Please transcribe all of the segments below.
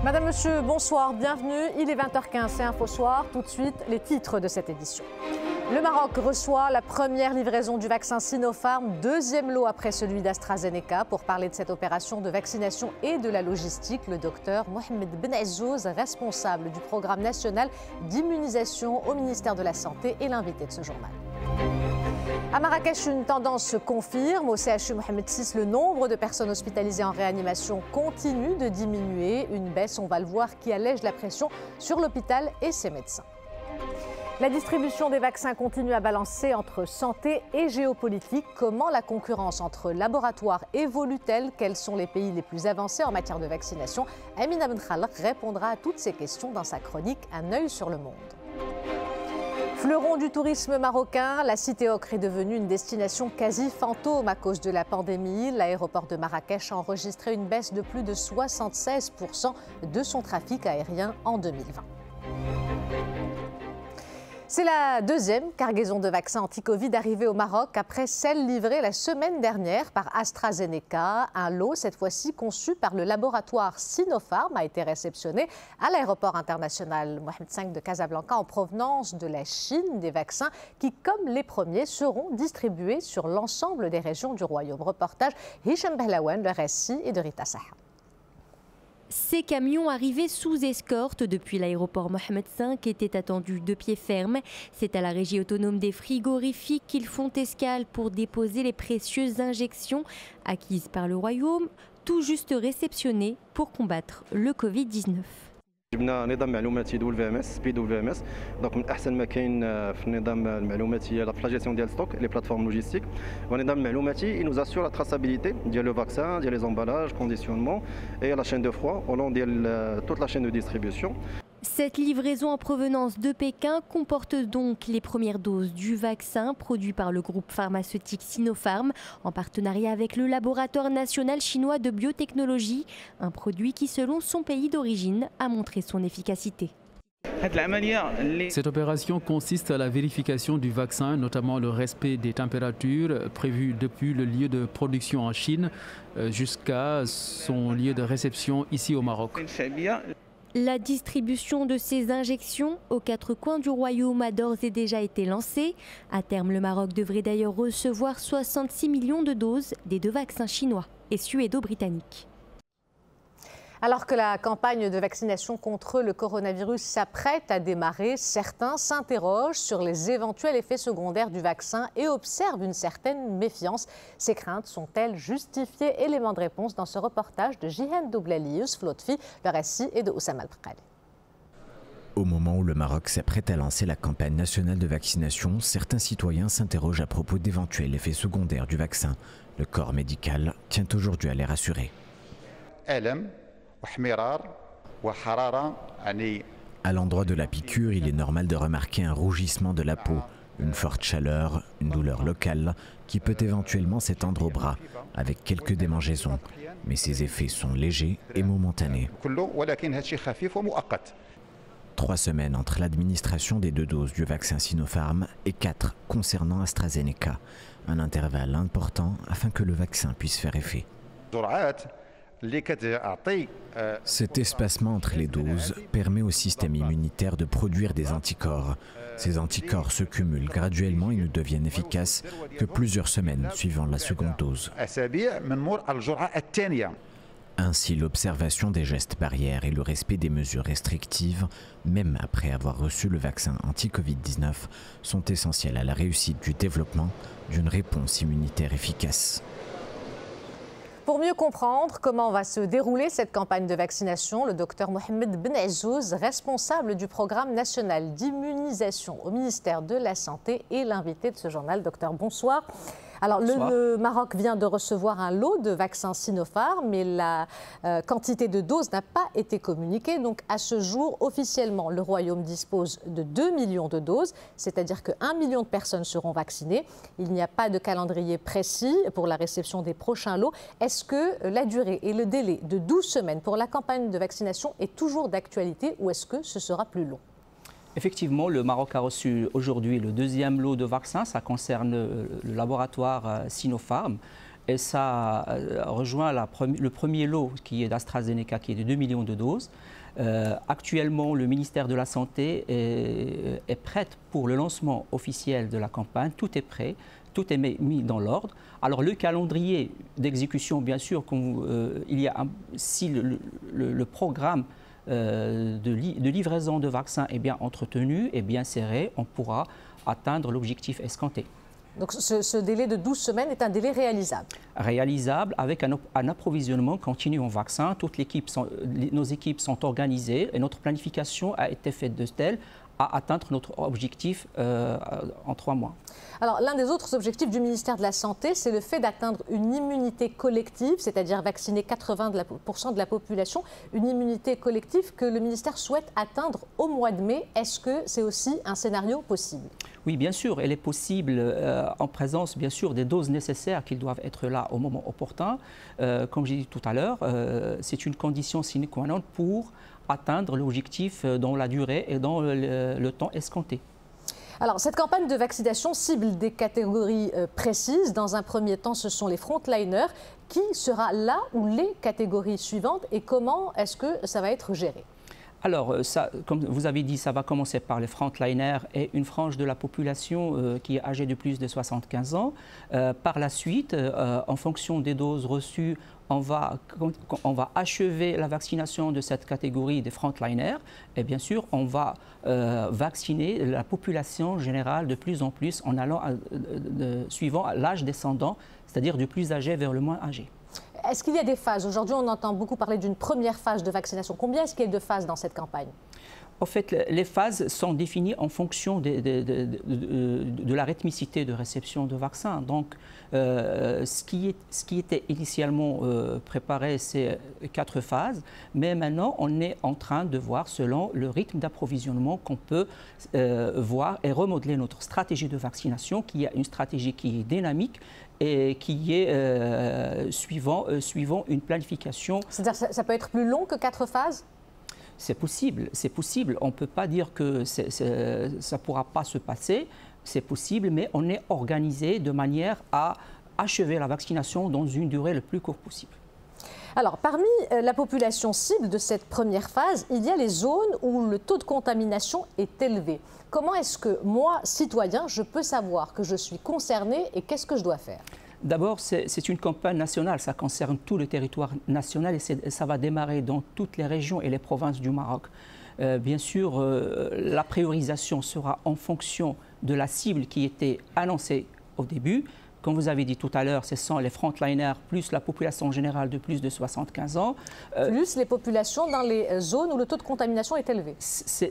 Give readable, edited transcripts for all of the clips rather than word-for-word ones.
Madame, Monsieur, bonsoir, bienvenue. Il est 20h15, c'est Info Soir. Tout de suite, les titres de cette édition. Le Maroc reçoit la première livraison du vaccin Sinopharm, deuxième lot après celui d'AstraZeneca. Pour parler de cette opération de vaccination et de la logistique, le docteur Mohamed Benazzouz, responsable du programme national d'immunisation au ministère de la Santé, est l'invité de ce journal. À Marrakech, une tendance se confirme. Au CHU Mohamed VI, le nombre de personnes hospitalisées en réanimation continue de diminuer. Une baisse, on va le voir, qui allège la pression sur l'hôpital et ses médecins. La distribution des vaccins continue à balancer entre santé et géopolitique. Comment la concurrence entre laboratoires évolue-t-elle? Quels sont les pays les plus avancés en matière de vaccination? Amina Benkhallaq répondra à toutes ces questions dans sa chronique Un œil sur le monde. Fleuron du tourisme marocain, la cité ocre est devenue une destination quasi fantôme à cause de la pandémie. L'aéroport de Marrakech a enregistré une baisse de plus de 76% de son trafic aérien en 2020. C'est la deuxième cargaison de vaccins anti-Covid arrivée au Maroc après celle livrée la semaine dernière par AstraZeneca. Un lot, cette fois-ci conçu par le laboratoire Sinopharm, a été réceptionné à l'aéroport international Mohamed V de Casablanca en provenance de la Chine. Des vaccins qui, comme les premiers, seront distribués sur l'ensemble des régions du royaume. Reportage Hicham Behlaouen, le récit et de Rita Saha. Ces camions arrivés sous escorte depuis l'aéroport Mohamed V étaient attendus de pied ferme. C'est à la régie autonome des frigorifiques qu'ils font escale pour déposer les précieuses injections acquises par le royaume, tout juste réceptionnées pour combattre le Covid-19. جبنا نظام معلوماتي WMS PWMS دونك من احسن ما كاين في النظام المعلوماتي لا فلاجيسيون ديال ستوك لي بلاتفورم لوجيستيك والنظام المعلوماتي nous assure la traçabilité ديال le vaccin ديال les emballages conditionnement et la chaîne de froid au long ديال toute la chaîne de distribution. Cette livraison en provenance de Pékin comporte donc les premières doses du vaccin produit par le groupe pharmaceutique Sinopharm en partenariat avec le laboratoire national chinois de biotechnologie, un produit qui, selon son pays d'origine, a montré son efficacité. Cette opération consiste à la vérification du vaccin, notamment le respect des températures prévues depuis le lieu de production en Chine jusqu'à son lieu de réception ici au Maroc. La distribution de ces injections aux quatre coins du royaume a d'ores et déjà été lancée. À terme, le Maroc devrait d'ailleurs recevoir 66 millions de doses des deux vaccins chinois et suédo-britanniques. Alors que la campagne de vaccination contre le coronavirus s'apprête à démarrer, certains s'interrogent sur les éventuels effets secondaires du vaccin et observent une certaine méfiance. Ces craintes sont-elles justifiées? Élément de réponse dans ce reportage de Jihan Doublali, Yousf Lotfi, le récit est de Oussama Al-Bkhali. Au moment où le Maroc s'apprête à lancer la campagne nationale de vaccination, certains citoyens s'interrogent à propos d'éventuels effets secondaires du vaccin. Le corps médical tient aujourd'hui à les rassurer. À l'endroit de la piqûre, il est normal de remarquer un rougissement de la peau, une forte chaleur, une douleur locale qui peut éventuellement s'étendre au bras, avec quelques démangeaisons. Mais ces effets sont légers et momentanés. 3 semaines entre l'administration des 2 doses du vaccin Sinopharm et 4 concernant AstraZeneca. Un intervalle important afin que le vaccin puisse faire effet. Cet espacement entre les doses permet au système immunitaire de produire des anticorps. Ces anticorps se cumulent graduellement et ne deviennent efficaces que plusieurs semaines suivant la seconde dose. Ainsi, l'observation des gestes barrières et le respect des mesures restrictives, même après avoir reçu le vaccin anti-Covid-19, sont essentiels à la réussite du développement d'une réponse immunitaire efficace. Pour mieux comprendre comment va se dérouler cette campagne de vaccination, le docteur Mohamed Benazzouz, responsable du programme national d'immunisation au ministère de la Santé, est l'invité de ce journal. Docteur, bonsoir. Alors, le Maroc vient de recevoir un lot de vaccins Sinopharm, mais la quantité de doses n'a pas été communiquée. Donc, à ce jour, officiellement, le Royaume dispose de 2 millions de doses, c'est-à-dire que 1 million de personnes seront vaccinées. Il n'y a pas de calendrier précis pour la réception des prochains lots. Est-ce que la durée et le délai de 12 semaines pour la campagne de vaccination est toujours d'actualité ou est-ce que ce sera plus long? Effectivement, le Maroc a reçu aujourd'hui le deuxième lot de vaccins. Ça concerne le laboratoire Sinopharm et ça rejoint le premier lot qui est d'AstraZeneca qui est de 2 millions de doses. Actuellement, le ministère de la Santé est prêt pour le lancement officiel de la campagne. Tout est prêt, tout est mis dans l'ordre. Alors le calendrier d'exécution, bien sûr, si le programme de livraison de vaccins est bien entretenu et bien serré, on pourra atteindre l'objectif escompté. Donc ce délai de 12 semaines est un délai réalisable? Réalisable avec un approvisionnement continu en vaccins. Nos équipes sont organisées et notre planification a été faite de telle à atteindre notre objectif en 3 mois. Alors, l'un des autres objectifs du ministère de la Santé, c'est le fait d'atteindre une immunité collective, c'est-à-dire vacciner 80% de la population, une immunité collective que le ministère souhaite atteindre au mois de mai. Est-ce que c'est aussi un scénario possible? Oui, bien sûr, elle est possible en présence, bien sûr, des doses nécessaires qui doivent être là au moment opportun. Comme j'ai dit tout à l'heure, c'est une condition sine qua non pour atteindre l'objectif dans la durée et dans le temps escompté. Alors, cette campagne de vaccination cible des catégories précises. Dans un premier temps, ce sont les frontliners. Qui sera là ou les catégories suivantes et comment est-ce que ça va être géré? Alors, comme vous avez dit, ça va commencer par les frontliners et une frange de la population qui est âgée de plus de 75 ans. Par la suite, en fonction des doses reçues, on va achever la vaccination de cette catégorie des frontliners et bien sûr, on va vacciner la population générale de plus en plus en allant suivant l'âge descendant, c'est-à-dire du plus âgé vers le moins âgé. Est-ce qu'il y a des phases? Aujourd'hui, on entend beaucoup parler d'une première phase de vaccination. Combien est-ce qu'il y a de phases dans cette campagne? En fait, les phases sont définies en fonction de la rythmicité de réception de vaccins. Donc, ce qui était initialement préparé, c'est 4 phases. Mais maintenant, on est en train de voir selon le rythme d'approvisionnement qu'on peut voir et remodeler notre stratégie de vaccination, qui est une stratégie qui est dynamique et qui est suivant une planification. C'est-à-dire que ça peut être plus long que 4 phases? C'est possible, c'est possible. On ne peut pas dire que ça ne pourra pas se passer. C'est possible, mais on est organisé de manière à achever la vaccination dans une durée le plus courte possible. Alors, parmi la population cible de cette première phase, il y a les zones où le taux de contamination est élevé. Comment est-ce que moi, citoyen, je peux savoir que je suis concerné et qu'est-ce que je dois faire? D'abord, c'est une campagne nationale, ça concerne tout le territoire national et ça va démarrer dans toutes les régions et les provinces du Maroc. Bien sûr, la priorisation sera en fonction de la cible qui était annoncée au début. Comme vous avez dit tout à l'heure, ce sont les frontliners plus la population générale de plus de 75 ans. Plus les populations dans les zones où le taux de contamination est élevé. C'est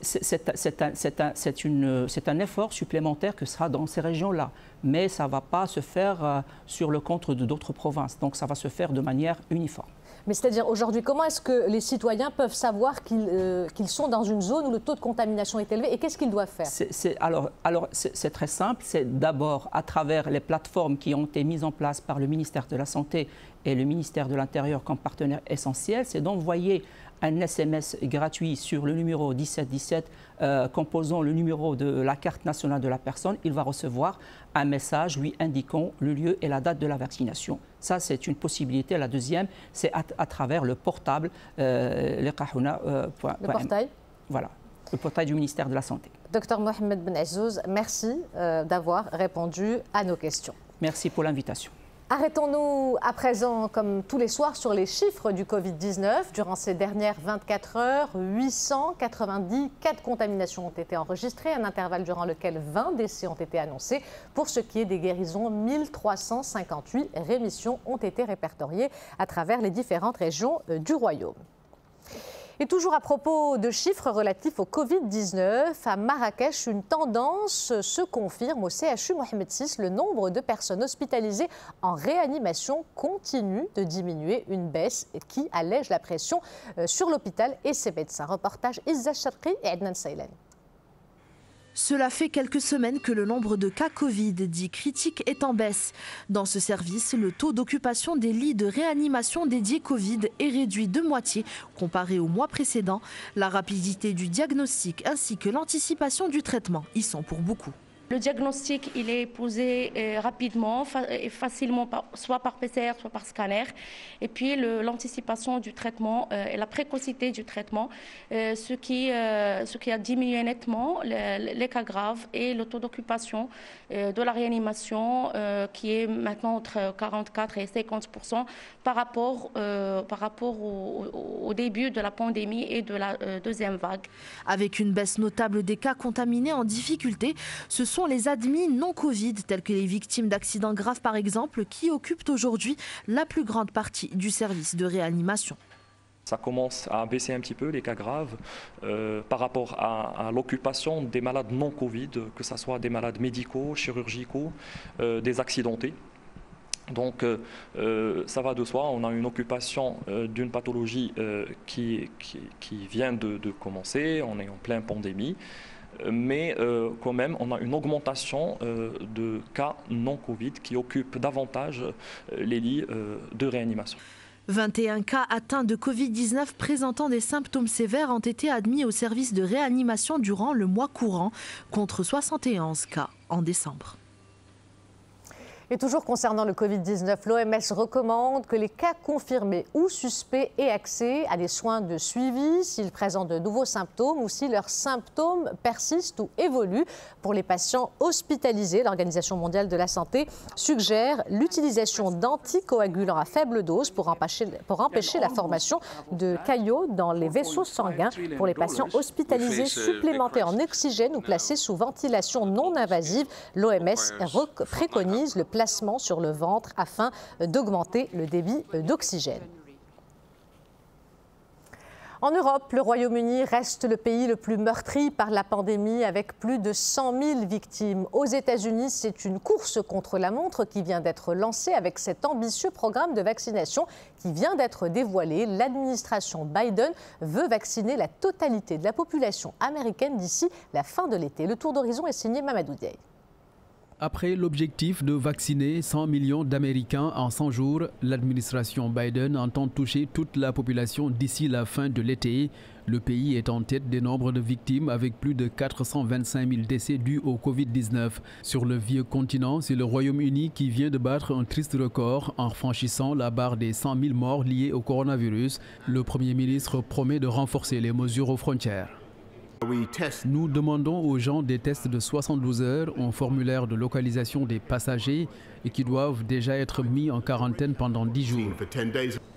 un effort supplémentaire que sera dans ces régions-là. Mais ça ne va pas se faire sur le compte d'autres provinces. Donc ça va se faire de manière uniforme. Mais c'est-à-dire aujourd'hui, comment est-ce que les citoyens peuvent savoir qu'ils sont dans une zone où le taux de contamination est élevé et qu'est-ce qu'ils doivent faire? Alors c'est très simple. C'est d'abord à travers les plateformes qui ont été mises en place par le ministère de la Santé et le ministère de l'Intérieur comme partenaires essentiels. C'est d'envoyer un SMS gratuit sur le numéro 1717 composant le numéro de la carte nationale de la personne. Il va recevoir un message lui indiquant le lieu et la date de la vaccination. Ça, c'est une possibilité. La deuxième, c'est à travers le portable, le portail. Voilà, le portail du ministère de la Santé. Docteur Mohamed Ben Azouz, merci d'avoir répondu à nos questions. Merci pour l'invitation. Arrêtons-nous à présent, comme tous les soirs, sur les chiffres du Covid-19. Durant ces dernières 24 heures, 890 cas de contamination ont été enregistrés, un intervalle durant lequel 20 décès ont été annoncés. Pour ce qui est des guérisons, 1358 rémissions ont été répertoriées à travers les différentes régions du royaume. Et toujours à propos de chiffres relatifs au Covid-19, à Marrakech, une tendance se confirme au CHU Mohamed VI. Le nombre de personnes hospitalisées en réanimation continue de diminuer, une baisse qui allège la pression sur l'hôpital et ses médecins. Reportage Izza Charqi et Adnan Saïlan. Cela fait quelques semaines que le nombre de cas Covid dits critiques est en baisse. Dans ce service, le taux d'occupation des lits de réanimation dédiés Covid est réduit de moitié comparé au mois précédent. La rapidité du diagnostic ainsi que l'anticipation du traitement y sont pour beaucoup. Le diagnostic, il est posé rapidement et facilement, soit par PCR, soit par scanner. Et puis l'anticipation du traitement et la précocité du traitement, ce qui a diminué nettement les cas graves et le taux d'occupation de la réanimation qui est maintenant entre 44 et 50% par rapport au début de la pandémie et de la deuxième vague. Avec une baisse notable des cas contaminés en difficulté, ce sont les admis non Covid, tels que les victimes d'accidents graves par exemple, qui occupent aujourd'hui la plus grande partie du service de réanimation. Ça commence à baisser un petit peu les cas graves par rapport à l'occupation des malades non Covid, que ce soit des malades médicaux, chirurgicaux, des accidentés. Donc ça va de soi, on a une occupation d'une pathologie qui vient de commencer, on est en pleine pandémie. Mais quand même, on a une augmentation de cas non Covid qui occupent davantage les lits de réanimation. 21 cas atteints de Covid-19 présentant des symptômes sévères ont été admis au service de réanimation durant le mois courant, contre 71 cas en décembre. Et toujours concernant le Covid-19, l'OMS recommande que les cas confirmés ou suspects aient accès à des soins de suivi s'ils présentent de nouveaux symptômes ou si leurs symptômes persistent ou évoluent. Pour les patients hospitalisés, l'Organisation mondiale de la santé suggère l'utilisation d'anticoagulants à faible dose pour empêcher la formation de caillots dans les vaisseaux sanguins. Pour les patients hospitalisés supplémentés en oxygène ou placés sous ventilation non invasive, l'OMS préconise le placement sur le ventre afin d'augmenter le débit d'oxygène. En Europe, le Royaume-Uni reste le pays le plus meurtri par la pandémie avec plus de 100 000 victimes. Aux États-Unis, c'est une course contre la montre qui vient d'être lancée avec cet ambitieux programme de vaccination qui vient d'être dévoilé. L'administration Biden veut vacciner la totalité de la population américaine d'ici la fin de l'été. Le tour d'horizon est signé Mamadou Diaye. Après l'objectif de vacciner 100 millions d'Américains en 100 jours, l'administration Biden entend toucher toute la population d'ici la fin de l'été. Le pays est en tête des nombres de victimes avec plus de 425 000 décès dus au Covid-19. Sur le vieux continent, c'est le Royaume-Uni qui vient de battre un triste record en franchissant la barre des 100 000 morts liés au coronavirus. Le Premier ministre promet de renforcer les mesures aux frontières. Nous demandons aux gens des tests de 72 heures, un formulaire de localisation des passagers et qui doivent déjà être mis en quarantaine pendant 10 jours.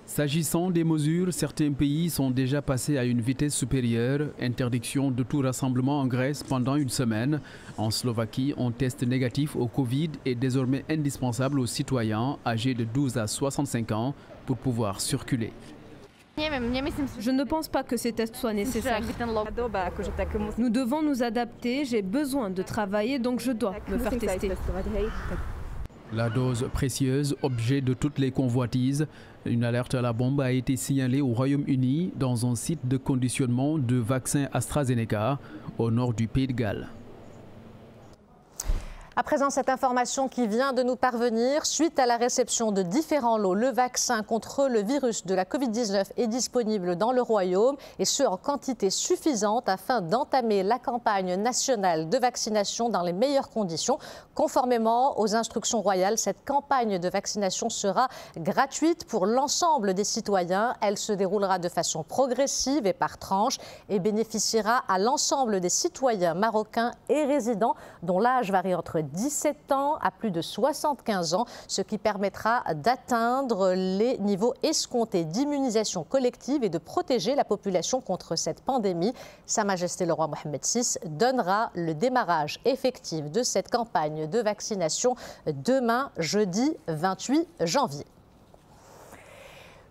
S'agissant des mesures, certains pays sont déjà passés à une vitesse supérieure. Interdiction de tout rassemblement en Grèce pendant une semaine. En Slovaquie, un test négatif au Covid est désormais indispensable aux citoyens âgés de 12 à 65 ans pour pouvoir circuler. Je ne pense pas que ces tests soient nécessaires. Nous devons nous adapter, j'ai besoin de travailler, donc je dois me faire tester. La dose précieuse, objet de toutes les convoitises. Une alerte à la bombe a été signalée au Royaume-Uni dans un site de conditionnement de vaccins AstraZeneca au nord du Pays de Galles. À présent, cette information qui vient de nous parvenir, suite à la réception de différents lots, le vaccin contre le virus de la Covid-19 est disponible dans le Royaume et ce en quantité suffisante afin d'entamer la campagne nationale de vaccination dans les meilleures conditions. Conformément aux instructions royales, cette campagne de vaccination sera gratuite pour l'ensemble des citoyens. Elle se déroulera de façon progressive et par tranche et bénéficiera à l'ensemble des citoyens marocains et résidents dont l'âge varie entre 17 ans à plus de 75 ans, ce qui permettra d'atteindre les niveaux escomptés d'immunisation collective et de protéger la population contre cette pandémie. Sa Majesté le roi Mohammed VI donnera le démarrage effectif de cette campagne de vaccination demain, jeudi 28 janvier.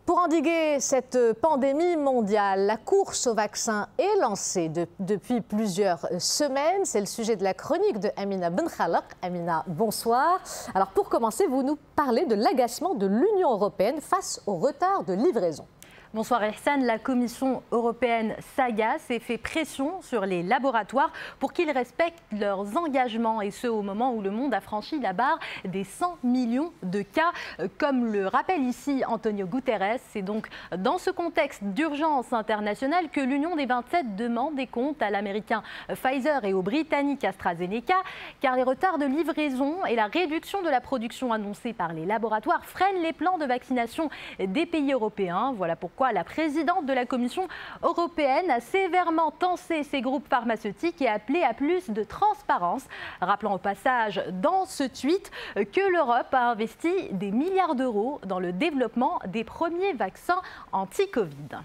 Pour endiguer cette pandémie mondiale, la course au vaccin est lancée depuis plusieurs semaines. C'est le sujet de la chronique de Amina Benkhalak. Amina, bonsoir. Alors pour commencer, vous nous parlez de l'agacement de l'Union européenne face au retard de livraison. Bonsoir Ihsan. La Commission européenne s'agace et fait pression sur les laboratoires pour qu'ils respectent leurs engagements, et ce au moment où le monde a franchi la barre des 100 millions de cas, comme le rappelle ici Antonio Guterres. C'est donc dans ce contexte d'urgence internationale que l'Union des 27 demande des comptes à l'américain Pfizer et au britannique AstraZeneca, car les retards de livraison et la réduction de la production annoncée par les laboratoires freinent les plans de vaccination des pays européens. Voilà pourquoi la présidente de la Commission européenne a sévèrement tensé ces groupes pharmaceutiques et appelé à plus de transparence, rappelant au passage dans ce tweet que l'Europe a investi des milliards d'euros dans le développement des premiers vaccins anti-Covid.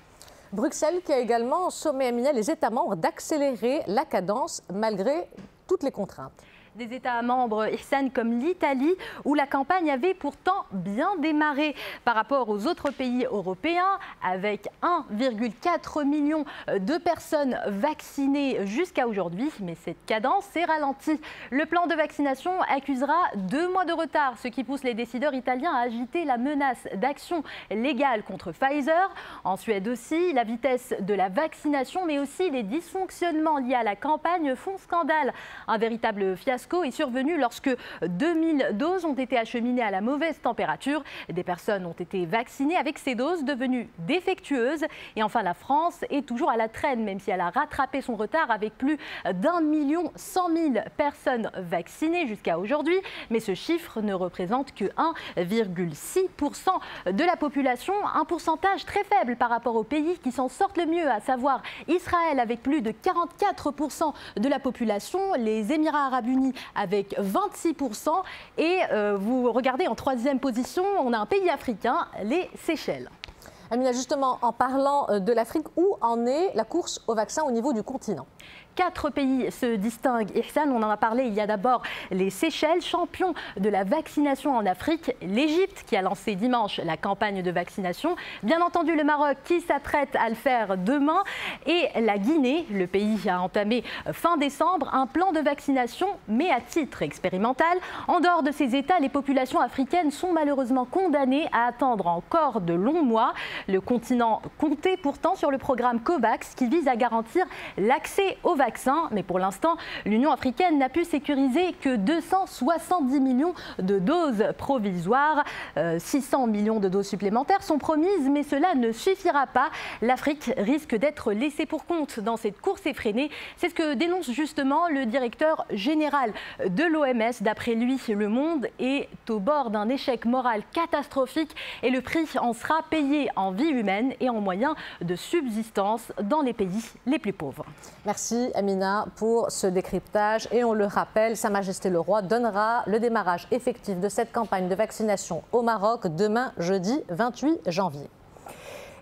Bruxelles qui a également sommé les États membres d'accélérer la cadence malgré toutes les contraintes. Des États membres, Ihsan, comme l'Italie, où la campagne avait pourtant bien démarré par rapport aux autres pays européens, avec 1,4 million de personnes vaccinées jusqu'à aujourd'hui. Mais cette cadence s'est ralentie. Le plan de vaccination accusera 2 mois de retard, ce qui pousse les décideurs italiens à agiter la menace d'action légale contre Pfizer. En Suède aussi, la vitesse de la vaccination, mais aussi les dysfonctionnements liés à la campagne font scandale. Un véritable fiasco est survenu lorsque 2000 doses ont été acheminées à la mauvaise température. Des personnes ont été vaccinées avec ces doses devenues défectueuses. Et enfin, la France est toujours à la traîne, même si elle a rattrapé son retard avec plus d'1 100 000 personnes vaccinées jusqu'à aujourd'hui. Mais ce chiffre ne représente que 1,6% de la population, un pourcentage très faible par rapport aux pays qui s'en sortent le mieux, à savoir Israël avec plus de 44% de la population, les Émirats arabes unis avec 26%. Et vous regardez en 3e position, on a un pays africain, les Seychelles. Amina, justement, en parlant de l'Afrique, où en est la course au vaccin au niveau du continent ? 4 pays se distinguent. Ihsan, on en a parlé, il y a d'abord les Seychelles, champions de la vaccination en Afrique, l'Égypte qui a lancé dimanche la campagne de vaccination, bien entendu le Maroc qui s'apprête à le faire demain, et la Guinée. Le pays a entamé fin décembre un plan de vaccination, mais à titre expérimental. En dehors de ces États, les populations africaines sont malheureusement condamnées à attendre encore de longs mois. Le continent comptait pourtant sur le programme COVAX qui vise à garantir l'accès aux vaccins. Mais pour l'instant, l'Union africaine n'a pu sécuriser que 270 millions de doses provisoires. 600 millions de doses supplémentaires sont promises, mais cela ne suffira pas. L'Afrique risque d'être laissée pour compte dans cette course effrénée. C'est ce que dénonce justement le directeur général de l'OMS. D'après lui, le monde est au bord d'un échec moral catastrophique et le prix en sera payé en vie humaine et en moyens de subsistance dans les pays les plus pauvres. Merci Amina pour ce décryptage. Et on le rappelle, Sa Majesté le Roi donnera le démarrage effectif de cette campagne de vaccination au Maroc demain, jeudi 28 janvier.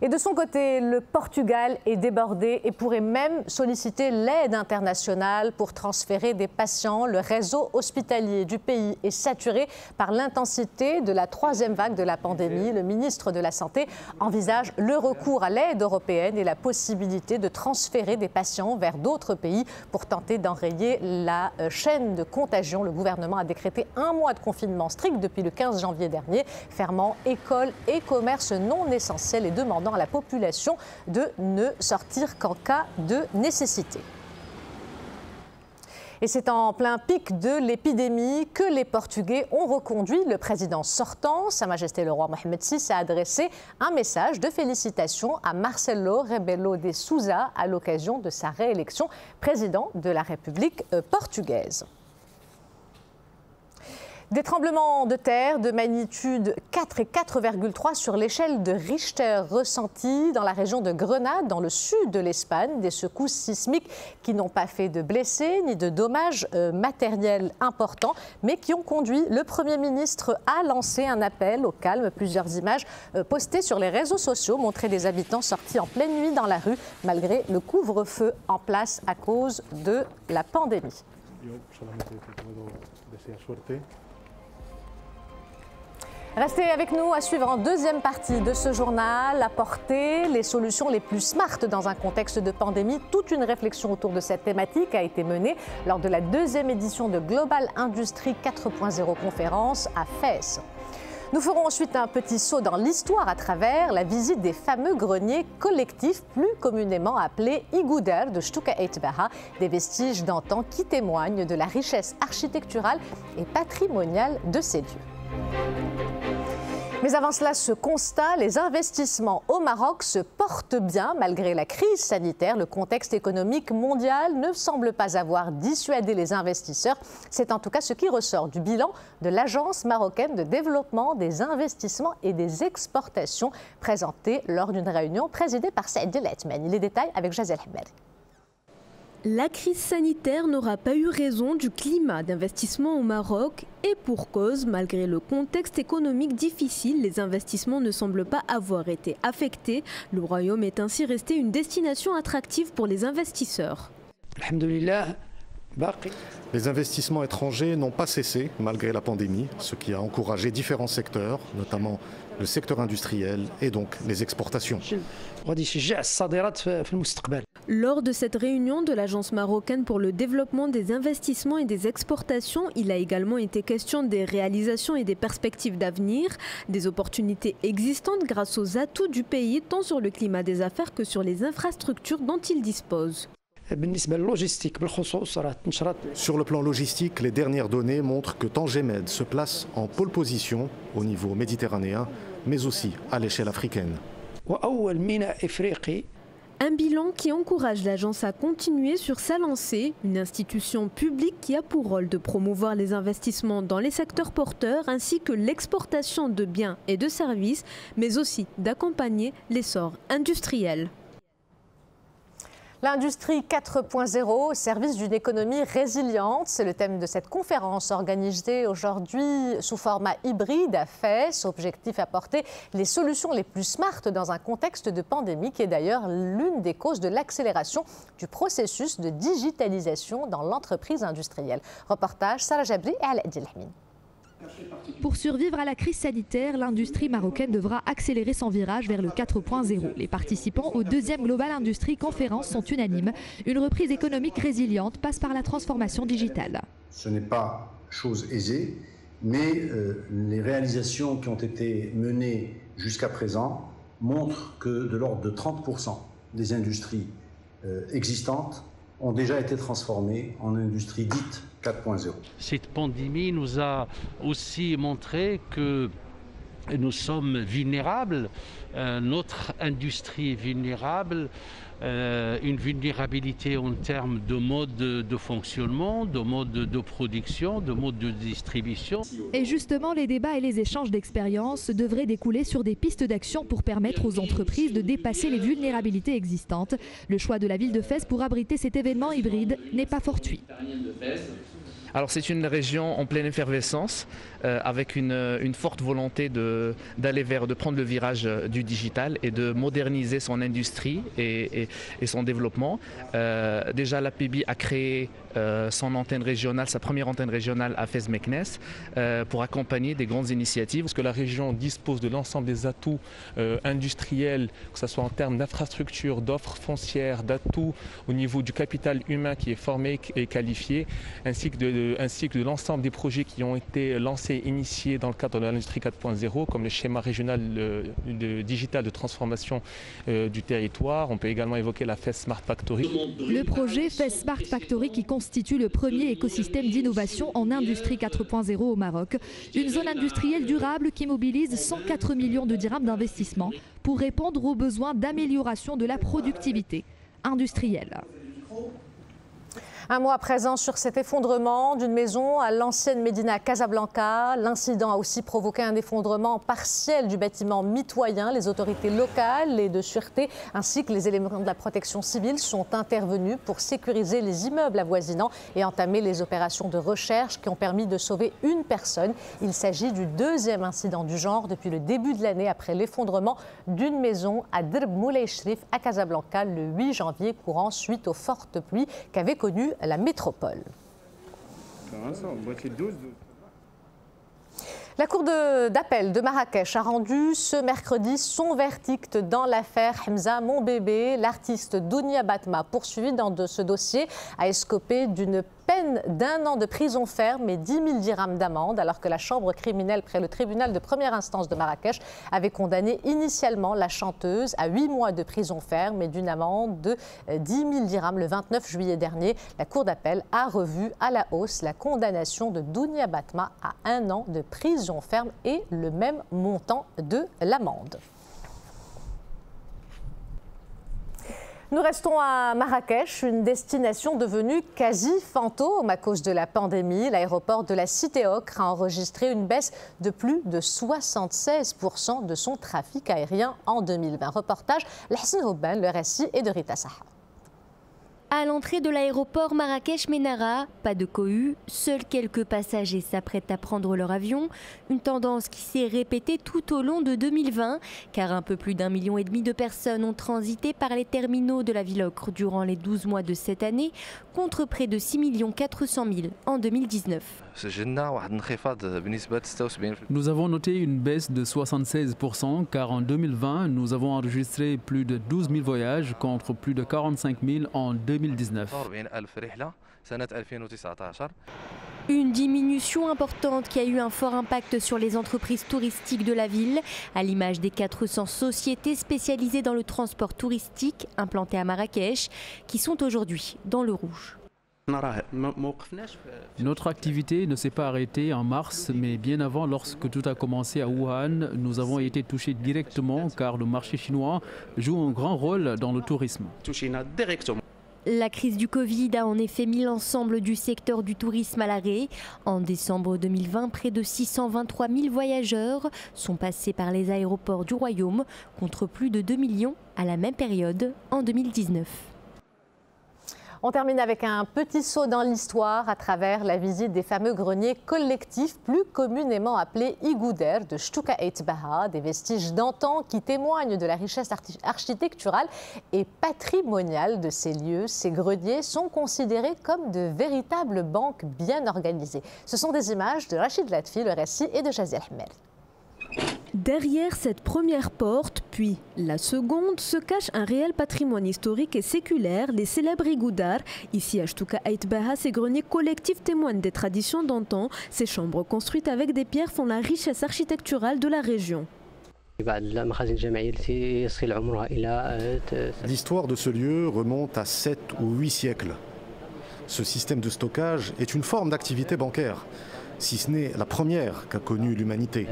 Et de son côté, le Portugal est débordé et pourrait même solliciter l'aide internationale pour transférer des patients. Le réseau hospitalier du pays est saturé par l'intensité de la 3e vague de la pandémie. Le ministre de la Santé envisage le recours à l'aide européenne et la possibilité de transférer des patients vers d'autres pays pour tenter d'enrayer la chaîne de contagion. Le gouvernement a décrété 1 mois de confinement strict depuis le 15 janvier dernier, fermant écoles et commerces non essentiels et demandant à la population de ne sortir qu'en cas de nécessité. Et c'est en plein pic de l'épidémie que les Portugais ont reconduit le président sortant. Sa Majesté le Roi Mohamed VI a adressé un message de félicitations à Marcelo Rebelo de Sousa à l'occasion de sa réélection président de la République portugaise. Des tremblements de terre de magnitude 4 et 4,3 sur l'échelle de Richter ressentis dans la région de Grenade, dans le sud de l'Espagne. Des secousses sismiques qui n'ont pas fait de blessés ni de dommages matériels importants, mais qui ont conduit le Premier ministre à lancer un appel au calme. Plusieurs images postées sur les réseaux sociaux montraient des habitants sortis en pleine nuit dans la rue, malgré le couvre-feu en place à cause de la pandémie. Restez avec nous à suivre en deuxième partie de ce journal, la portée, les solutions les plus smart dans un contexte de pandémie. Toute une réflexion autour de cette thématique a été menée lors de la 2e édition de Global Industry 4.0 conférence à Fès. Nous ferons ensuite un petit saut dans l'histoire à travers la visite des fameux greniers collectifs, plus communément appelés Igouder de Shtuka Eitbaha, des vestiges d'antan qui témoignent de la richesse architecturale et patrimoniale de ces lieux. Mais avant cela, ce constat, les investissements au Maroc se portent bien malgré la crise sanitaire. Le contexte économique mondial ne semble pas avoir dissuadé les investisseurs. C'est en tout cas ce qui ressort du bilan de l'Agence marocaine de développement des investissements et des exportations présenté lors d'une réunion présidée par Saïd El Atmani. Les détails avec Jazel Hemmer. La crise sanitaire n'aura pas eu raison du climat d'investissement au Maroc et pour cause, malgré le contexte économique difficile, les investissements ne semblent pas avoir été affectés. Le royaume est ainsi resté une destination attractive pour les investisseurs. Les investissements étrangers n'ont pas cessé malgré la pandémie, ce qui a encouragé différents secteurs, notamment le secteur industriel et donc les exportations. Lors de cette réunion de l'Agence marocaine pour le développement des investissements et des exportations, il a également été question des réalisations et des perspectives d'avenir, des opportunités existantes grâce aux atouts du pays, tant sur le climat des affaires que sur les infrastructures dont il dispose. Sur le plan logistique, les dernières données montrent que Tangemed se place en pole position au niveau méditerranéen, mais aussi à l'échelle africaine. Un bilan qui encourage l'agence à continuer sur sa lancée, une institution publique qui a pour rôle de promouvoir les investissements dans les secteurs porteurs ainsi que l'exportation de biens et de services, mais aussi d'accompagner l'essor industriel. L'industrie 4.0 au service d'une économie résiliente, c'est le thème de cette conférence organisée aujourd'hui sous format hybride à Fès. Objectif apporter les solutions les plus smart dans un contexte de pandémie qui est d'ailleurs l'une des causes de l'accélération du processus de digitalisation dans l'entreprise industrielle. Reportage Sarah Jabri et Ala Dilhamin. Pour survivre à la crise sanitaire, l'industrie marocaine devra accélérer son virage vers le 4.0. Les participants au deuxième Global Industrie Conférence sont unanimes. Une reprise économique résiliente passe par la transformation digitale. Ce n'est pas chose aisée, mais les réalisations qui ont été menées jusqu'à présent montrent que de l'ordre de 30% des industries existantes ont déjà été transformées en industries dites 4.0. Cette pandémie nous a aussi montré que nous sommes vulnérables, notre industrie est vulnérable, une vulnérabilité en termes de mode de fonctionnement, de mode de production, de mode de distribution. Et justement, les débats et les échanges d'expériences devraient découler sur des pistes d'action pour permettre aux entreprises de dépasser les vulnérabilités existantes. Le choix de la ville de Fès pour abriter cet événement hybride n'est pas fortuit. Alors c'est une région en pleine effervescence avec une forte volonté de prendre le virage du digital et de moderniser son industrie et son développement. Déjà l'APB a créé son antenne régionale, sa première antenne régionale à Fès-Meknès pour accompagner des grandes initiatives. Parce que la région dispose de l'ensemble des atouts industriels, que ce soit en termes d'infrastructures, d'offres foncières, d'atouts au niveau du capital humain qui est formé et qualifié, ainsi que de l'ensemble des projets qui ont été lancés, initiés dans le cadre de l'industrie 4.0, comme le schéma régional digital de transformation du territoire. On peut également évoquer la Fès Smart Factory. Le projet Fès Smart Factory qui constitue le premier écosystème d'innovation en industrie 4.0 au Maroc. Une zone industrielle durable qui mobilise 104 millions de dirhams d'investissement pour répondre aux besoins d'amélioration de la productivité industrielle. Un mot à présent sur cet effondrement d'une maison à l'ancienne Médina Casablanca. L'incident a aussi provoqué un effondrement partiel du bâtiment mitoyen. Les autorités locales et de sûreté ainsi que les éléments de la protection civile sont intervenus pour sécuriser les immeubles avoisinants et entamer les opérations de recherche qui ont permis de sauver une personne. Il s'agit du deuxième incident du genre depuis le début de l'année après l'effondrement d'une maison à Drb Moulay Shrif à Casablanca le 8 janvier courant suite aux fortes pluies qu'avait connues la métropole. La Cour d'appel de Marrakech a rendu ce mercredi son verdict dans l'affaire Hamza Monbébé. L'artiste Dounia Batma, poursuivi dans ce dossier, a escopé d'une peine d'1 an de prison ferme et 10 000 dirhams d'amende, alors que la chambre criminelle près le tribunal de première instance de Marrakech avait condamné initialement la chanteuse à 8 mois de prison ferme et d'une amende de 10 000 dirhams le 29 juillet dernier. La cour d'appel a revu à la hausse la condamnation de Dounia Batma à 1 an de prison ferme et le même montant de l'amende. Nous restons à Marrakech, une destination devenue quasi fantôme à cause de la pandémie. L'aéroport de la Cité-Ocre a enregistré une baisse de plus de 76% de son trafic aérien en 2020. Reportage Lahsen Houban, le récit est de Rita Saha. À l'entrée de l'aéroport Marrakech-Ménara, pas de cohue, seuls quelques passagers s'apprêtent à prendre leur avion. Une tendance qui s'est répétée tout au long de 2020, car un peu plus d'1,5 million de personnes ont transité par les terminaux de la Ville-Ocre durant les 12 mois de cette année, contre près de 6 400 000 en 2019. Nous avons noté une baisse de 76%, car en 2020, nous avons enregistré plus de 12 000 voyages contre plus de 45 000 en 2019. Une diminution importante qui a eu un fort impact sur les entreprises touristiques de la ville, à l'image des 400 sociétés spécialisées dans le transport touristique implantées à Marrakech, qui sont aujourd'hui dans le rouge. Notre activité ne s'est pas arrêtée en mars, mais bien avant, lorsque tout a commencé à Wuhan, nous avons été touchés directement car le marché chinois joue un grand rôle dans le tourisme. La crise du Covid a en effet mis l'ensemble du secteur du tourisme à l'arrêt. En décembre 2020, près de 623 000 voyageurs sont passés par les aéroports du Royaume, contre plus de 2 millions à la même période en 2019. On termine avec un petit saut dans l'histoire à travers la visite des fameux greniers collectifs, plus communément appelés Igouder de Shtuka Eit Baha, des vestiges d'antan qui témoignent de la richesse architecturale et patrimoniale de ces lieux. Ces greniers sont considérés comme de véritables banques bien organisées. Ce sont des images de Rachid Latfi, le récit est de Jazir Hmel. Derrière cette première porte, puis la seconde, se cache un réel patrimoine historique et séculaire, les célèbres Igoudar. Ici à Shtuka Eit Baha, ces greniers collectifs témoignent des traditions d'antan. Ces chambres construites avec des pierres font la richesse architecturale de la région. L'histoire de ce lieu remonte à 7 ou 8 siècles. Ce système de stockage est une forme d'activité bancaire, si ce n'est la première qu'a connue l'humanité.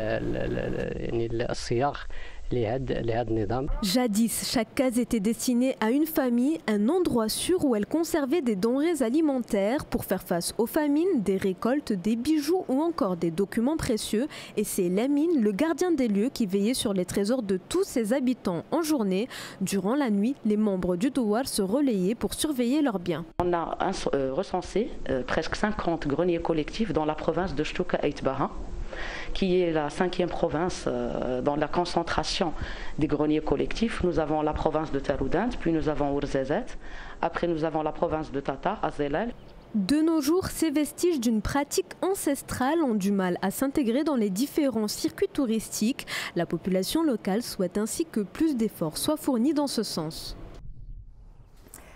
Jadis, chaque case était destinée à une famille, un endroit sûr où elle conservait des denrées alimentaires pour faire face aux famines, des récoltes, des bijoux ou encore des documents précieux. Et c'est Lamine, le gardien des lieux, qui veillait sur les trésors de tous ses habitants en journée. Durant la nuit, les membres du Douar se relayaient pour surveiller leurs biens. On a recensé presque 50 greniers collectifs dans la province de Shtuka Eit Baha, qui est la 5e province dans la concentration des greniers collectifs. Nous avons la province de Taroudant, puis nous avons Ouarzazate, après nous avon la province de Tata, à Zelal. De nos jours, ces vestiges d'une pratique ancestrale ont du mal à s'intégrer dans les différents circuits touristiques. La population locale souhaite ainsi que plus d'efforts soient fournis dans ce sens.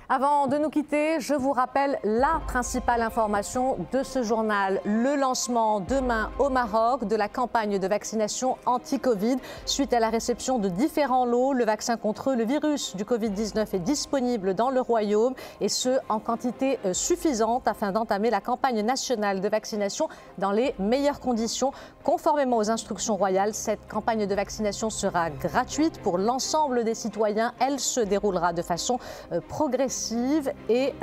Avant de nous quitter, je vous rappelle la principale information de ce journal. Le lancement demain au Maroc de la campagne de vaccination anti-Covid. Suite à la réception de différents lots, le vaccin contre le virus du Covid-19 est disponible dans le Royaume et ce, en quantité suffisante afin d'entamer la campagne nationale de vaccination dans les meilleures conditions. Conformément aux instructions royales, cette campagne de vaccination sera gratuite pour l'ensemble des citoyens. Elle se déroulera de façon progressive et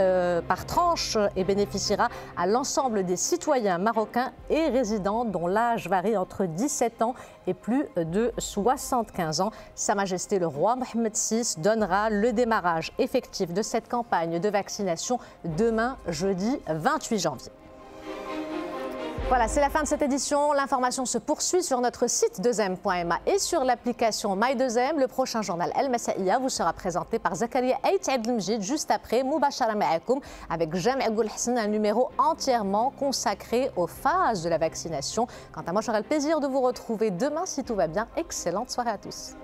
par tranche et bénéficiera à l'ensemble des citoyens marocains et résidents dont l'âge varie entre 17 ans et plus de 75 ans. Sa Majesté le roi Mohammed VI donnera le démarrage effectif de cette campagne de vaccination demain, jeudi 28 janvier. Voilà, c'est la fin de cette édition. L'information se poursuit sur notre site 2m.ma et sur l'application My2M. Le prochain journal El Masaïa vous sera présenté par Zakaria Ait Abdelmjid juste après Moubachara Ma'akoum avec Jami' Goul Hassan, un numéro entièrement consacré aux phases de la vaccination. Quant à moi, j'aurai le plaisir de vous retrouver demain si tout va bien. Excellente soirée à tous.